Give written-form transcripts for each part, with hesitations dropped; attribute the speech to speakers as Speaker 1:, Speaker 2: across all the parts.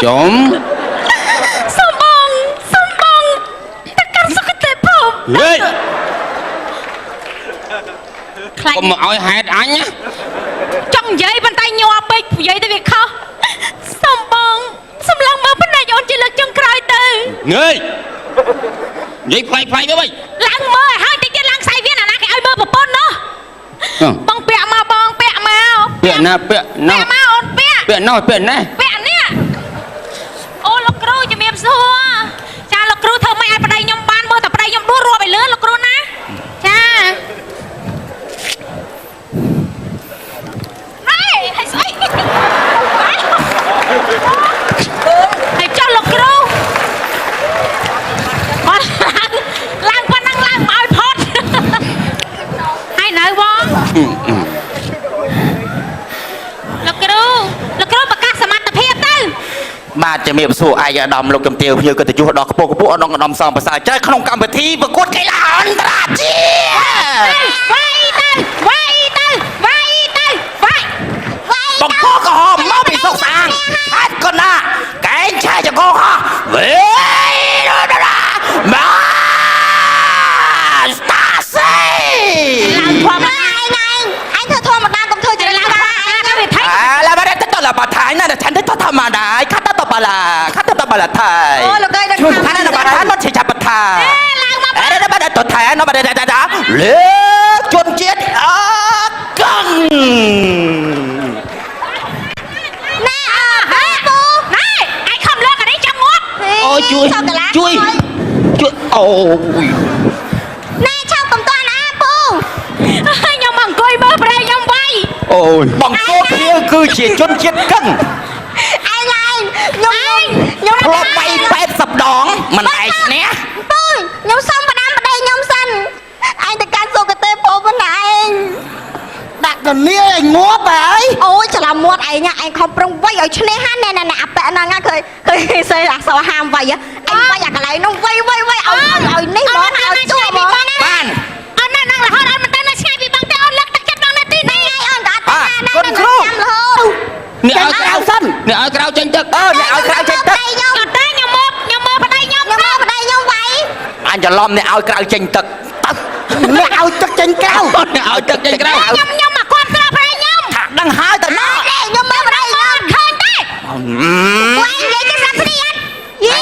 Speaker 1: chấm
Speaker 2: Xong bông tất cả sức cái tệ phồng
Speaker 1: ê còn mà ơi hẹn anh nhá
Speaker 2: trong giấy bàn tay nhau bịch giấy tới việc khó xong lòng mà bên này ôn chỉ lực chân cài từ
Speaker 1: người giấy phai với mày
Speaker 2: lăng mơ hai tí kia lăng say viên là cái ai mơ một bôn nó bông bẹ mà
Speaker 1: bẹ na
Speaker 2: ôn bẹ
Speaker 1: nói bẹ nè
Speaker 2: ô lộc cừu cho miệng xua cha lộc cừu thơ mấy ai bên đây nhom ban mơ tập bên đây nhom đua rùaไปlứa lộc cừu na cha này hay xoay hay cho lộc cừu lang con năng lang mỏi phốt hay nói bông lộc cừu bạc cáสมรรถភាពទៅ
Speaker 3: បាទជំរាបសួរអាយឧត្តមលោកជំទាវភ្ញៀវកិត្តិយសដល់ខ្ពស់អនងសំប្រសើរចែកក្នុងកម្មវិធីប្រកួតកីឡាអន្តរជាតិ
Speaker 2: វាយ
Speaker 3: បង្កកំហំមកពីសុកសាងហេតុកណាកែងឆែចកោហោះវិញមកស្តាសេ
Speaker 2: ឡើងធម្មតាអញធ្វើធម្មតាកុំធ្វើជាឡើងធម្មតាទៅវាថៃ
Speaker 3: ឡាបារតតឡាបាថៃណាฉันទៅធម្មតាខាត់តបឡាថៃ
Speaker 2: អូលោកឯងដឹង
Speaker 3: ថាណាបាថៃមកជាចាប់បថា
Speaker 2: ឡើងមក
Speaker 3: អរបាតថៃណាបាលើកជនជាតិអកឹង
Speaker 2: អញខំលើកអានេះចាំងាប់
Speaker 1: អូជួយអូយ
Speaker 2: ណែឆោកំតាន់អាពូខ្ញុំមកអង្គុយមើលប្រែខ្ញុំវាយ
Speaker 1: អូយ
Speaker 3: បង្កគ្នាគឺជាជនជាតិកឹង
Speaker 2: ឯងខ្ញុំ
Speaker 3: ធ្លាប់bay80ដងមិនឯងឈ្នះ
Speaker 2: ពូខ្ញុំសុំបដាំប្តីខ្ញុំសិនឯងទៅកាន់សុគទេពូប៉ុណ្ណាឯង
Speaker 3: ដាក់កនីឲ្យងាប់ហើយ
Speaker 2: អូយច្រឡំមាត់ឯងខំប្រឹងវាយឲ្យឈ្នះហ្នឹងណែអាប៉ែហ្នឹងឃើញស្អីអាសហាមវាយឯងវាយអាកន្លែងនោះវាយឲ្យនេះមកឲ្យជួបមក
Speaker 3: បាន
Speaker 2: អូនហ្នឹងរហូតអត់មិនទៅនៅឆ្ងាយពីបងទេអូនលើកទឹកចិត្តបងនៅទីនេះអូនក៏អត់ថាណា
Speaker 3: គុណគ្រូ
Speaker 1: អ្នកឲ្យក្រៅសិនអ្នកឲ្យក្រៅចេញទឹក
Speaker 3: អ្នកឲ្យក្រៅចេញទឹក
Speaker 2: ខ្ញុំតែខ្ញុំមើលប្តីខ្ញុំវាយ
Speaker 3: អញច្រឡំអ្នកឲ្យក្រៅចេញទឹកអ្នកឲ្យទឹកចេញក្រៅ
Speaker 1: អ្នកឲ្យទឹកចេញក្រៅ
Speaker 2: ខ្ញុំមកគាត់ស្រាប់ប្តីខ្ញុំ
Speaker 3: ថាដឹងហើយតើណា
Speaker 2: ខ្ញុំមើលប្តីខ្ញុំឃើញទេវាយនិយាយទៅស្រាប់ស្រីអត់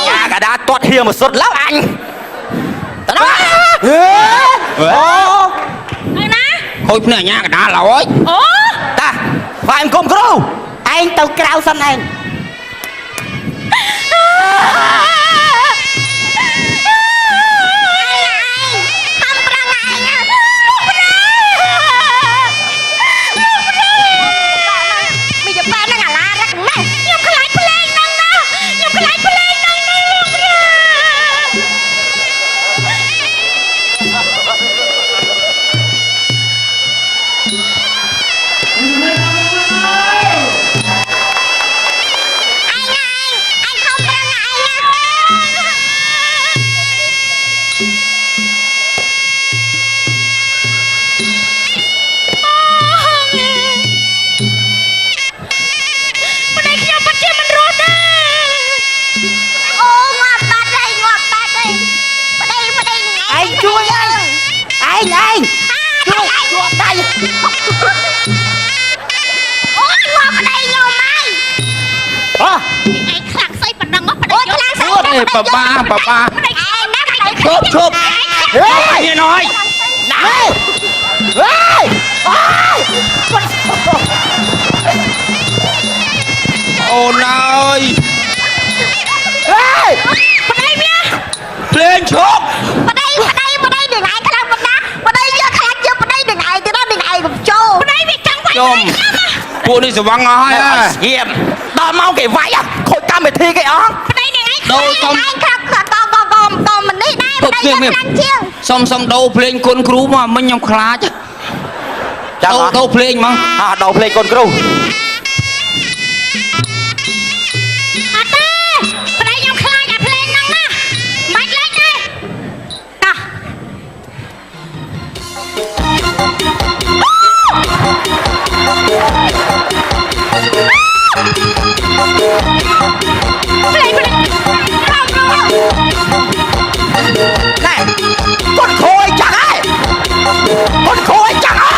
Speaker 3: យ៉ាកដាទាត់ហៀមកសុទ្ធឡើយអញតើណា
Speaker 2: អូណា
Speaker 1: ខូចភ្នែកញ៉ាកដាឡើយ
Speaker 2: អូ
Speaker 3: តាស្វែងគុំគ្រូឯងទៅក្រៅសិនឯង
Speaker 1: bà chụp ai nói
Speaker 3: này
Speaker 1: ôi ơi lên chụp
Speaker 2: đây đừng ai cái lăng bên đây giờ khai chưa bên đây đừng ai từ đó đừng ai gặp trâu bên đây việc trắng quay
Speaker 1: cô đi sẽ văng ai à
Speaker 3: hiểm đo mau cái váy à khôi cam mày thi cái ó
Speaker 2: bên đây đừng ai
Speaker 1: đâu xong
Speaker 2: còn mình đi đây bên đây giờ khăn chiêng
Speaker 1: xong đâu lên con cừu mà mình nhom khá chứ đâu lên mà
Speaker 3: đâu lên con cừu nè con khôi chẳng ai con khôi chẳng ai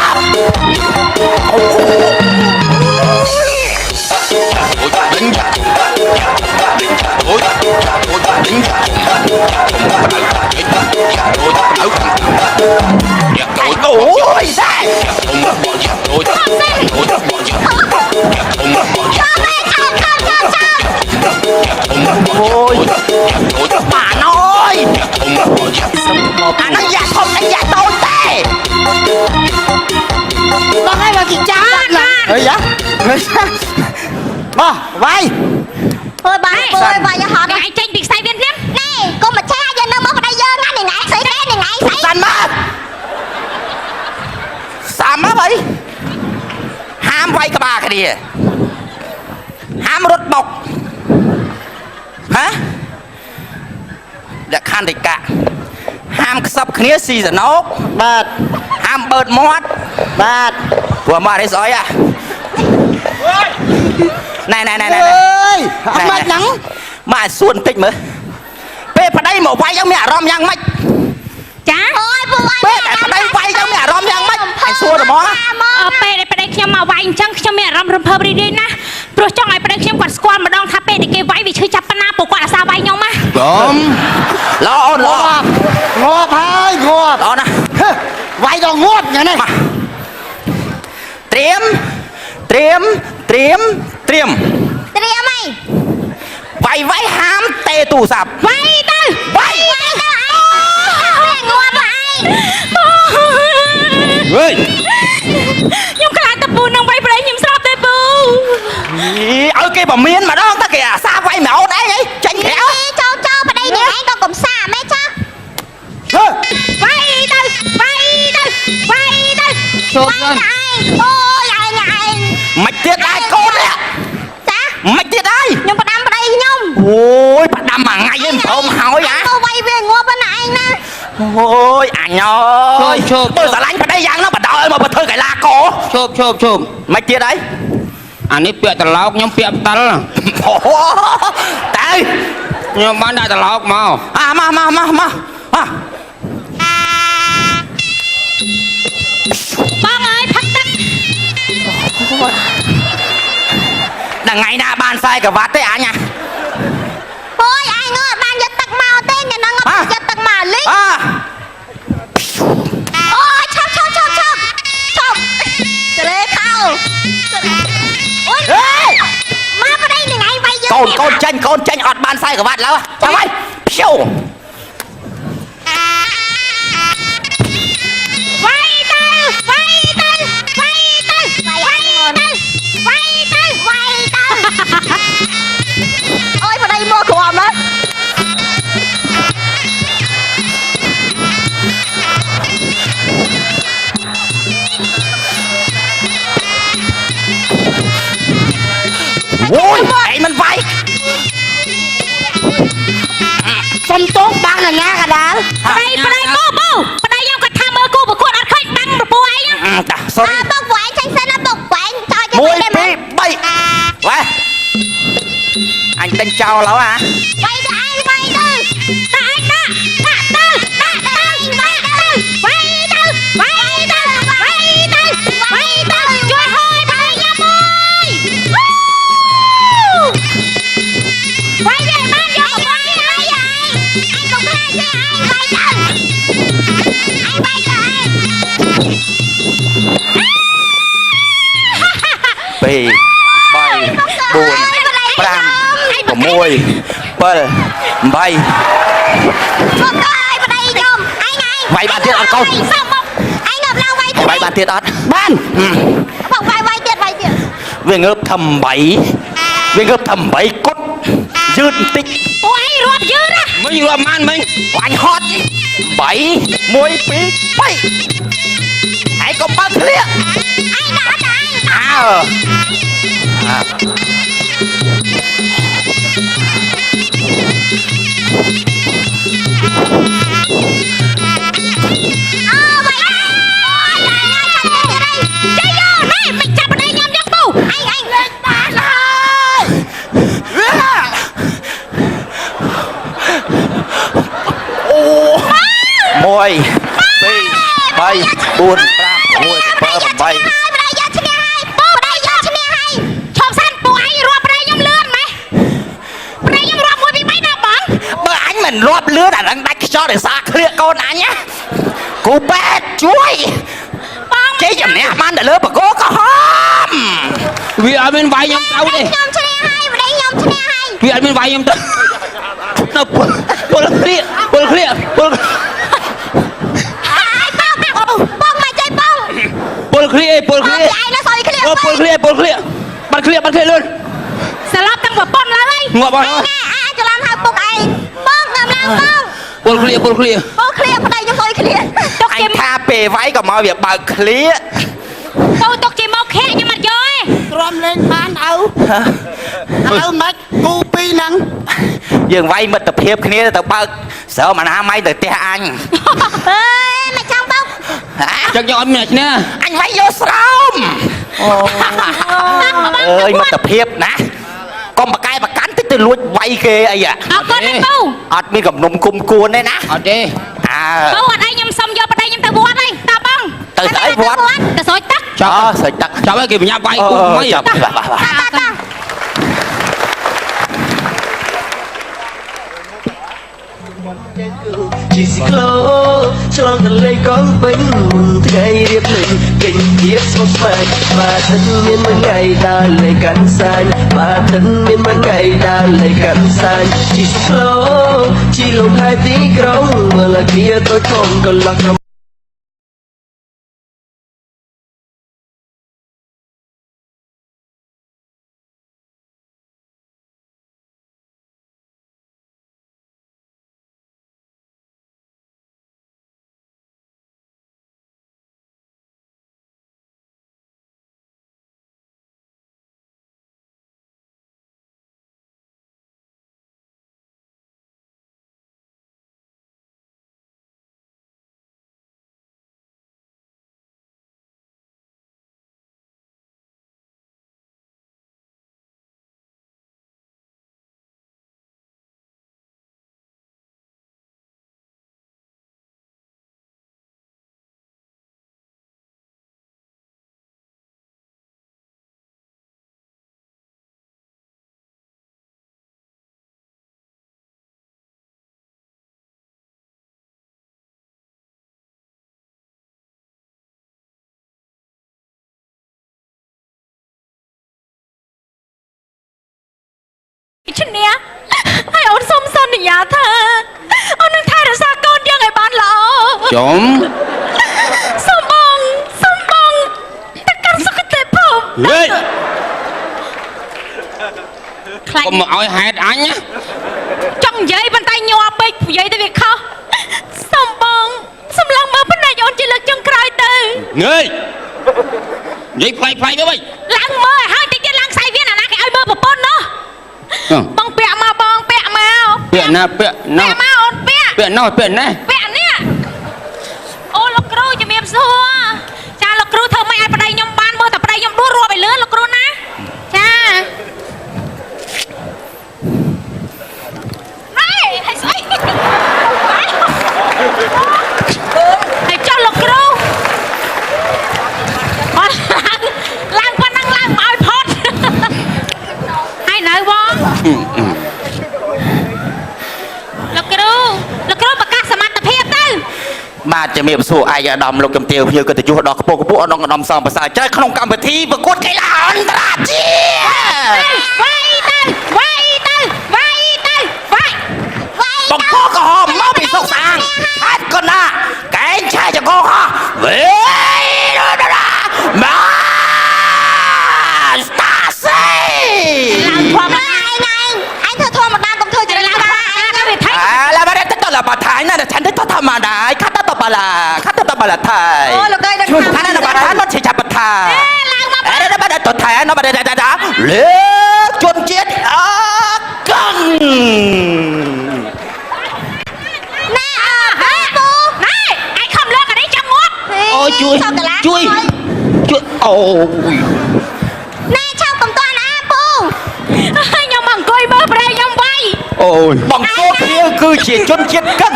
Speaker 3: ôi đây ôi bà nói nó dạ không anh dạ tôi tê
Speaker 2: con ơi bà chị cha
Speaker 3: ơi dạ bà vai
Speaker 2: ôi bà ơi bà cho họ
Speaker 4: anh tranh bị sai viên liếm
Speaker 2: nè con mà cha giờ nó mất đây giờ ngay này xảy ra này xảy
Speaker 3: xanh má xàm má vậy ham vai cái bà cái đi ham rốt bọc hả đã khăn thì cả ham sắp khía xì giờ nó bật ham bớt mót bật vừa mà đấy giỏi à này ơi
Speaker 1: ông mệt nắng
Speaker 3: mà xuân tích mới bê vào đây một vai giống mẹ rom nhang mạch
Speaker 4: chá
Speaker 2: ôi bố
Speaker 3: bê vào đây vai giống mẹ rom nhang mạch anh xua được mó
Speaker 4: ពេលខ្ញុំមកវាយអញ្ចឹងខ្ញុំមានអារម្មណ៍រំភើបរីករាយណាស់ព្រោះចង់ឲ្យប្តីខ្ញុំគាត់ស្គាល់ម្ដងថាពេលដែលគេវាយវាឈឺចាប់ប៉ុណ្ណាពួកគាត់អាសាវាយខ្ញុំណា
Speaker 1: gồm
Speaker 3: lo ôn lo
Speaker 1: ngọt hơi ngọt
Speaker 3: đó nè
Speaker 1: vay cho ngọt vậy này
Speaker 3: triếm
Speaker 2: Triếm mày
Speaker 3: vay vay ham tê tù sạp
Speaker 4: វាយទៅ
Speaker 3: vay
Speaker 2: ngon vậy
Speaker 1: ơi
Speaker 4: ខ្ញុំខ្លាចតពូនឹងវាយប្តីខ្ញុំស្រាប់ទេពូ
Speaker 3: ở cái bà miên mà đó ta kìa xa vay mẹ ôn đấy ấy tranh khéo
Speaker 2: cho vào đây này anh con cũng xả mẹ chắc
Speaker 4: វាយទៅវាយទៅវាយទៅ
Speaker 1: chốt lên
Speaker 2: ôi anh anh
Speaker 3: mạch tiết ai con đấy
Speaker 2: chả
Speaker 3: mạch tiết ai
Speaker 2: nhưng mà đâm vào đây nhung
Speaker 3: ôi bà đâm mà ngay em không hỏi á
Speaker 2: cô quay về ngua bên này anh nè
Speaker 3: ôi anh ơi
Speaker 1: chốt
Speaker 3: tôi sợ lánh vào đây giang nó bà đợi mà bà thơ cái la cổ
Speaker 1: chốt
Speaker 3: mạch tiết đấy
Speaker 1: anh ấy bịa tờ lọc nhóm bịa tờ
Speaker 3: tê
Speaker 1: nhóm bán đại tờ lọc mau
Speaker 3: à mà à
Speaker 4: បងអើយផឹកទឹក
Speaker 3: đằng ngày na ban sai cả vắt đấy à nha
Speaker 2: ôi anh ơi ban giật tật màu tên nhà nó ngập giật tật màu lý
Speaker 3: à
Speaker 2: ôi chọc trời ơi khâu ôi má vào đây này anh bay giật
Speaker 3: con tranh ọt ban sai cả vắtแล้วchào ơi siêu
Speaker 4: វាយទៅវាយទៅវាយទៅវាយទៅវាយទៅ
Speaker 2: ôi vào đây mua của ông đấy
Speaker 3: ôi ấy mình vay
Speaker 1: phân tốt bạn là nga cả đá
Speaker 4: ប្តីប្តីបូប្តីខ្ញុំគាត់ថាមើលគូប្រកួតអត់ឃើញបាំងប្រពូឯង
Speaker 3: sorry
Speaker 2: à bốc của anh xanh xanh nó bốc của anh cho cái
Speaker 3: môi
Speaker 2: đây
Speaker 3: pi bay về anh đánh trao lắm à
Speaker 2: quay cho anh quay đi
Speaker 4: តែឯងដាក់ទៅវាយទៅវាយទៅជួយហើយប្តីខ្ញុំអើយវាយវាយបានយកវាយហើយ
Speaker 2: anh cũng hai chứ anh quay cho anh quay cho anh
Speaker 3: pi bay buồn pram của môi bờ bay
Speaker 2: không có ai vào đây nhôm anh
Speaker 3: vay bàn tiết ọt con
Speaker 2: sao không anh ngập lao quay
Speaker 3: vay bàn tiết ọt ban
Speaker 2: không quay tiệt
Speaker 3: về ngớp thầm bảy cốt dứt tích
Speaker 4: ពួកឯងរត់យឺតណា
Speaker 1: mình làm ăn mình
Speaker 3: anh hot bảy môi pi bay hãy có bác liệt
Speaker 2: anh đã anh
Speaker 3: à
Speaker 4: chạy vô này mình chặt ở đây nhom nhóc bù
Speaker 2: anh lên ta
Speaker 3: ô 1 2 3 4 5 6 7 8
Speaker 2: ប្រដៃយកឈ្នះហើយពូប្រដៃយកឈ្នះហើយ
Speaker 4: ឈប់សិនពួកឯងរាប់ប្រែខ្ញុំលឿនម៉េះប្រែខ្ញុំរាប់1 2 3ណាបង
Speaker 3: បើអញមិនរាប់លឿនអានឹងដាច់ខ្យល់ដោយសារគ្រាកកូនអញណាគូបែតជួយ
Speaker 4: បង
Speaker 3: ជ័យជំនះបានទៅលើបកគោក្រហម
Speaker 1: វាអត់មានវាយខ្ញុំទៅទេ
Speaker 2: ខ្ញុំឈ្នះហើយប្រដៃខ្ញុំឈ្នះហើយ
Speaker 1: វាអត់មានវាយខ្ញុំទៅនៅពលគ្រាពលគ្រាពល
Speaker 2: ហើយបងមកចៃបង
Speaker 1: ពលគ្រាពលគ្រា
Speaker 2: ឯងនៅសយគ្នា
Speaker 1: ពលគ្រាពលគ្រាបាត់គ្រាលឿន
Speaker 4: ស្លាប់ទាំងប្រពន្ធឡើយ
Speaker 1: ងាប់ហើយ
Speaker 2: អាចច្រឡំហៅពុកឯងបងងើបឡើងបង
Speaker 1: ពលគ្រាពលគ្រា
Speaker 2: បងឃ្លៀប្រដៃខ្ញុំសយគ្នា
Speaker 4: ទុក
Speaker 3: អ
Speaker 4: ជា
Speaker 3: ញថាពេលវាយក៏មកវាបើកឃ្លា
Speaker 4: ពូទុកជាមកខែខ្ញុំអត់យកទេ
Speaker 5: ទ្រាំលេងបានឪឥឡូវមិនគូពីរហ្នឹង
Speaker 3: យើងវាយមិត្តភាពគ្នាទៅបើកស្រោមអនាម័យទៅផ្ទះអញ
Speaker 2: អើយមកចាំបង
Speaker 1: ចឹងខ្ញុំអត់មានឈ្នះ
Speaker 3: អញវាយយកស្រោមអើយមិត្តភាពណាកុំបកែបកាន់តិចទៅលួចវាយគេអី
Speaker 4: អរគុណណាពូ
Speaker 3: អត់មានកំណុំគុំគួនទេណា
Speaker 1: អត់ទេ
Speaker 3: អើ
Speaker 4: ពូអត់ឲ្យខ្ញុំសុំយកប្តីខ្ញុំទៅវត្តហើយតើបង
Speaker 3: ទៅស្អីវត្ត
Speaker 4: ទៅស្រោចទឹក
Speaker 1: ចប់
Speaker 3: ស្រេចទឹក
Speaker 1: ចាប់ហើយគេបញ្ញាប់វាយគុំមិន
Speaker 3: ចាប់បាទ
Speaker 6: ជីស៊ីក្លូឆ្លងទន្លេកោះពេញថ្ងៃរៀបលេងពេញភាពស្មុគស្មាញបាទទឹកមានមួយថ្ងៃដើរលេងកាន់សាញបាទទឹកមានមួយថ្ងៃដើរលេងកាន់សាញជីស៊ីក្លូជីលំហែទីក្រុងមើលគ្នាទៅធំកន្លះក្រុម
Speaker 4: ឈ្នះហើយអូនសុំសន្យាថាអូននឹងថែរក្សាកូនយើងឲ្យបានល្អ
Speaker 1: ចំ
Speaker 4: សុំបងទៅកាន់សុគតិភព
Speaker 1: ហេ
Speaker 4: ខ្លាច
Speaker 1: កុំមកឲ្យហេតុអញណា
Speaker 4: ចង់និយាយប៉ុន្តែញ័រពេកនិយាយទៅវាខុសសុំបងសម្លឹងមើលបណ្ដាញអូនជាលើកចុងក្រោយទៅ
Speaker 1: ងើយនិយាយផ្លែកទៅវិញ
Speaker 4: ឡើងមើលឲ្យហើយតិចទៀតឡើងខ្សែវាណាគេឲ្យមើលប្រពន្ធនោះបងពាក់មកបងពាក់មក
Speaker 1: ពាក់ណាពាក់ណោះ
Speaker 4: ពាក់មកអូនពាក់
Speaker 1: ពាក់ណោះពាក់ណែ
Speaker 4: ពាក់នេះអូលោកគ្រូជំរាបសួរចាលោកគ្រូធ្វើម៉េចឲ្យប្តីខ្ញុំបានមើលតែប្តីខ្ញុំដួលរាប់ឲ្យលឿនលោកគ្រូណាចាហើយស្អីហើយចុះលោកគ្រូឡើងប៉ុណ្ណឹងឡើងមកឲ្យផុតហើយនៅបងលោកគ្រូប្រកាសសមត្ថភាពទៅ
Speaker 3: បាទជំរាបសួរឯកឧត្តមលោកជំទាវភ្ញៀវកិត្តិយសដ៏ខ្ពង់ខ្ពស់អនងឧត្តមសំប្រសើរចៅក្នុងកម្មវិធីប្រកួតកីឡាអន្តរជាតិ
Speaker 4: វាយ
Speaker 3: បកកក្រហមមកពីសុកសាងហេតុកណាកែងឆាចកហោវិញមកស្តាសេ
Speaker 4: ឡើងធម្មតា
Speaker 2: ឯងធ្វើធម្មតាកុំធ្វើច្រឡំបាទឯង
Speaker 4: ទៅវាថៃ
Speaker 3: ឡាបារតតឡាបាថៃណាឆានទៅធម្មតាខាត់តបឡាថៃ
Speaker 2: អូលោកឯងដឹង
Speaker 3: ថាណាបាថៃមកជាចាប់បថា
Speaker 4: ឡើងមក
Speaker 3: អេរបាតថៃណាបាលើកជនជាតិអកឹង
Speaker 2: ណែអើពូ
Speaker 4: ណែឯងខំលើកអានេះចាំងាប់
Speaker 1: អូជួយអូយ
Speaker 2: ណែឆាប់កុំតាន់អាពូ
Speaker 4: ខ្ញុំមកអង្គុយមើលប្រែខ្ញុំវាយ
Speaker 1: អូយ
Speaker 3: បង្គោលភៀវគឺជាជនជាតិកឹង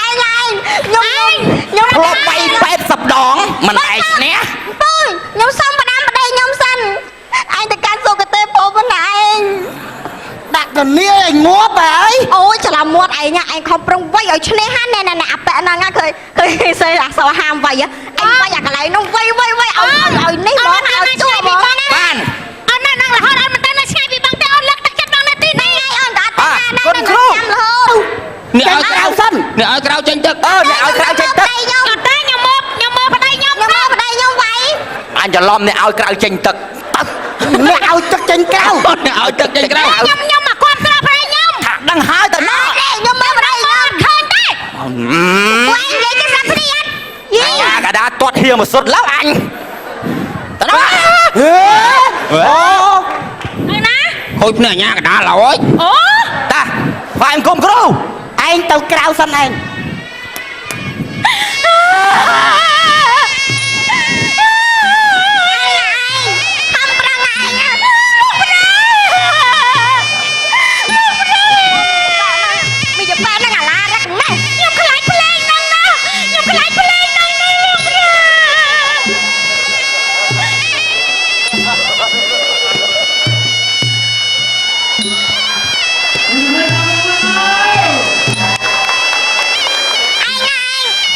Speaker 2: ឯង
Speaker 3: ធ្លាប់វាយ80 ដងមិនឯងឈ្នះ
Speaker 2: ពុយខ្ញុំសុំបដាំប្តីខ្ញុំសិនឯងទៅកាន់សុគទេពប៉ុណ្ណាឯង
Speaker 5: ដាក់ទៅនេះឲ្យងាប់ហើយ
Speaker 2: អូយច្រឡំមាត់ឯងឯងខំប្រឹងវាយឲ្យឈ្នះហ្នឹងណែអាប៉ែហ្នឹងឃើញសេះអាសហាមវាយឯងវាយអាកន្លែងនោះវាយឲ្យនេះមកឲ្យជួបមក
Speaker 3: បាន
Speaker 4: អូនណាស់រហូតអូនមិនទៅនៅឆ្ងាយពីបងទេអូនលើកទឹកចិត្តដល់នាទីនេះ
Speaker 2: អូនតាតាណា
Speaker 3: គុណគ្រូ
Speaker 2: ចាំរហូត
Speaker 1: អ្នកឲ្យក្រៅសិនអ្នកឲ្យក្រៅចេញទឹក
Speaker 3: អ្នកឲ្យក្រៅចេញទឹក
Speaker 4: ខ្ញុំតែខ្ញុំមើលប្តីខ្ញុំ
Speaker 2: ខ្ញុំមកប្តីខ្ញុំវាយ
Speaker 3: អញច្រឡំអ្នកឲ្យក្រៅចេញទឹក
Speaker 5: អ្នកឲ្យទឹកចេញក្រៅ
Speaker 1: អ្នកឲ្យទឹកចេញក្រៅ
Speaker 4: ខ្ញុំមកគាត់ស្រាប់ប្តីខ្ញុំ
Speaker 3: ថាដឹងហើយតើណា
Speaker 2: ខ្ញុំមកប្តីខ្ញុំ
Speaker 4: ឃើញទេ
Speaker 2: វាយនិយាយទៅស្រាប់គ្នាយី
Speaker 3: អាកដាទាត់ហៀមកសុទ្ធឡើងអញតើណា
Speaker 5: ហេអូ
Speaker 4: អើណា
Speaker 1: ខូចភ្នែកញ៉ាកដាលហើយ
Speaker 4: អូ
Speaker 3: តាវាយអង្គមគ្រូ
Speaker 5: ឯងទៅក្រៅសិនឯង
Speaker 2: ខំប្រឹងឯងមីយ៉ាប៉ែនឹងអាឡារឹកណាស់
Speaker 4: ខ្ញុំខ្លាចភ្លេងហ្នឹងណាខ្ញុំខ្លាចភ្លេងហ្នឹងណាលោកប្រា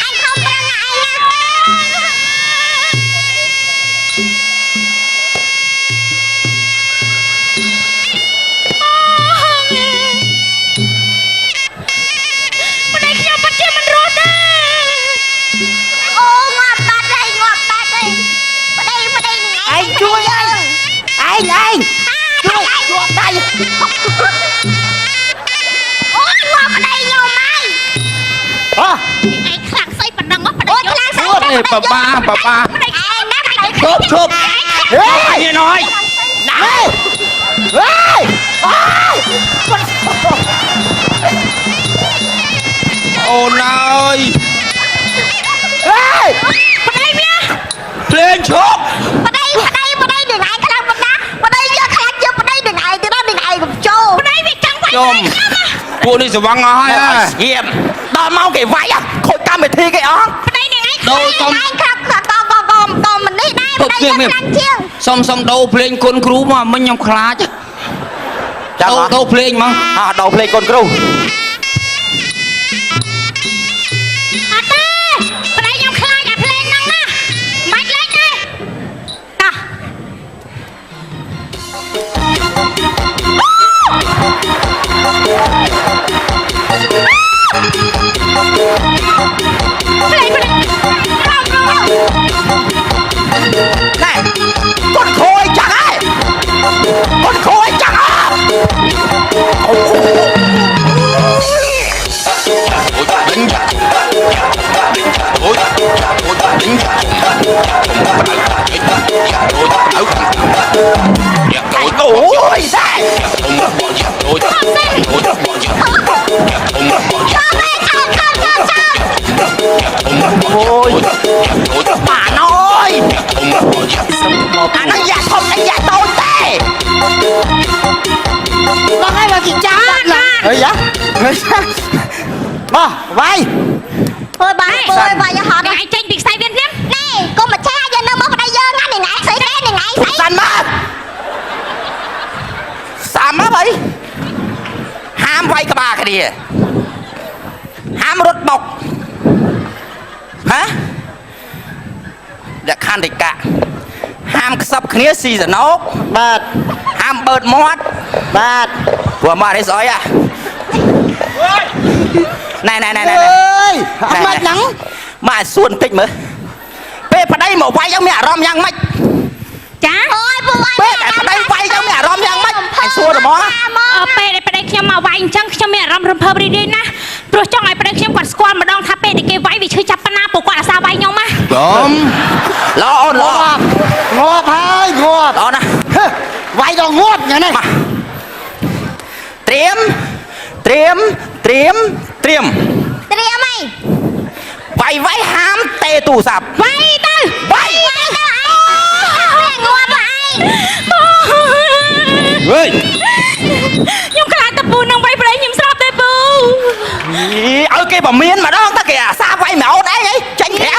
Speaker 2: អញខំប្រឹងឯងណា
Speaker 4: ប្តីខ្ញុំពិតជាមិនរត់ទេ
Speaker 2: អូងាប់បាត់ហើយងាប់បាត់ហើយប្តីនឹង
Speaker 5: ឯងជួយឯងជួយជួយដៃ
Speaker 2: អូងាប់ប្តីខ្ញុំហើយ
Speaker 5: អូ
Speaker 4: ឯងខ្លាំងស្អីប៉ុណ្ណឹងប្តី
Speaker 2: អូ
Speaker 4: ខ្ញុំ
Speaker 2: ខ្លាំងស្អី
Speaker 1: នេះបបា
Speaker 4: ប្តីខ្ញុំ
Speaker 2: ឯងណាប្តី
Speaker 1: ឈប់ឈប់
Speaker 5: ហេ
Speaker 1: នេះណយ
Speaker 5: ហេហេ
Speaker 1: អូនអើយ
Speaker 5: ហេ
Speaker 4: ប្តីវា
Speaker 1: ភ្លេងឈប់
Speaker 2: ប្តីនឹងឯងខ្លាំងប៉ុណ្ណាប្តីយកខ្លាំងជាងប្តីនឹងឯងទៀតនឹងឯងកុំចូល
Speaker 4: ប្តីវាចង់វាយ
Speaker 1: ខ្ញុំពួកនេះស្វឹងអស់ហើយ
Speaker 3: ស្ងៀមដល់មកគេវាយខូចកម្មវិធីគេអស់
Speaker 4: ប្តីនឹងឯង
Speaker 1: ដូរសុំ
Speaker 2: ឯងខ្លាំងក៏មិននេះដែរប្តីយកខ្លាំងជាង
Speaker 1: សុំដូរភ្លេងគុណគ្រូមកមិញខ្ញុំខ្លាច
Speaker 3: ចាំ
Speaker 1: ដូរភ្លេងមក
Speaker 3: ដោភ្លេងកូនគ្រូ
Speaker 4: អត់ទេប្តីខ្ញុំខ្លាចអាភ្លេងហ្នឹងណាមិនលេងទេតោះភ្លេង
Speaker 3: ណែកូនគ្រូឲ្យចាក់ហើយកូនគ្រូឲ្យចាក់អូ អូយតែ អូយបានអើយអានោះយ៉ាធំអាយ៉ាតូចទេ
Speaker 5: ដល់ហើយមកគីចាស់ណាស់អីយ៉ាមកវាយ
Speaker 2: អើយបាយបាយហត់
Speaker 4: ឯងចេញពីខ្សែវាភ្លាម
Speaker 2: នេះកុំមកឆាយកនៅមកប្តីយើងណានឹងឯងស្អីទេនឹងឯងស្អី
Speaker 3: សាន់មកសាមមកអីហាមវាយក្បាលគ្នាហាមរត់បុកហ៎លក្ខន្តិកៈហាមខ្សឹបគ្នាស៊ីសណោក
Speaker 5: បាទ
Speaker 3: ហាមបើកមាត់
Speaker 5: បាទ
Speaker 3: ព្រោះមកនេះស្អីអាណែ
Speaker 5: អើយអត់មកហ្នឹង
Speaker 3: មកសួនបន្តិចមើលពេលប្តីមកវាយយើងមានអារម្មណ៍យ៉ាងម៉េច
Speaker 4: ចា
Speaker 2: អូយពូអើយ
Speaker 3: ពេលដែលប្តីវាយយើងមានអារម្មណ៍យ៉ាងម៉េចអញសួរទៅមក
Speaker 4: ពេលដែលប្តីខ្ញុំមកវាយអញ្ចឹងខ្ញុំមានអារម្មណ៍រំភើបរីករាយណាស់ព្រោះចង់ឲ្យប្តីខ្ញុំគាត់ស្គាល់ម្ដងថាពេលដែលគេវាយវាឈឺចាប់ប៉ុណ្ណាពួកគាត់អាសាវាយខ្ញុំណា
Speaker 1: ខ្ញុំ
Speaker 3: ល្អអូនល្អ
Speaker 5: ងាប់ហើយងាប់
Speaker 3: ល្អណាស់
Speaker 5: វាយដល់ងាប់យ៉ាងនេះ
Speaker 3: ត្រៀមត្រៀមត្រៀមត្រៀម
Speaker 2: ត្រៀមអី
Speaker 3: វាយហាមទេទូរស័ព្ទ
Speaker 4: វាយទៅ
Speaker 3: វាយ
Speaker 2: ងាប់ហើយ
Speaker 1: ហេយ
Speaker 4: ខ្ញុំខ្លាចតពូនឹងវាយប្តីខ្ញុំស្រាប់ទេពូ
Speaker 3: ឲ្យគេប្រមានម្ដងតើគេអាសាវាយមកអូនឯងចេញក្រៅ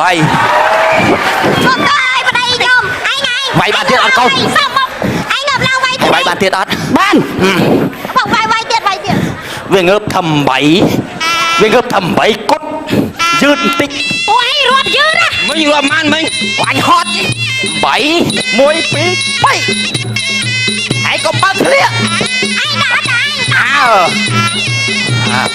Speaker 3: bay
Speaker 2: មកទៅឲ្យប្តីខ្ញុំអញ
Speaker 3: bay bàn tiết ăn không
Speaker 2: សំមកអញងើបឡើងវាយ
Speaker 3: bay bàn tiết ăn
Speaker 5: បាន
Speaker 2: មកវាយទៀត
Speaker 3: về ngớp thầm bảy về ngớp thầm bảy cốt dứt tích
Speaker 4: ពួកឯងរត់យឺតណា
Speaker 1: mình vừa man mình
Speaker 3: anh hot bảy môi phí bảy hãy có bác liệt
Speaker 2: អញដាក់តែអញ
Speaker 3: à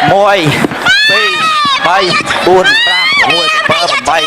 Speaker 3: môi phí bay buồn ba môi bơ bay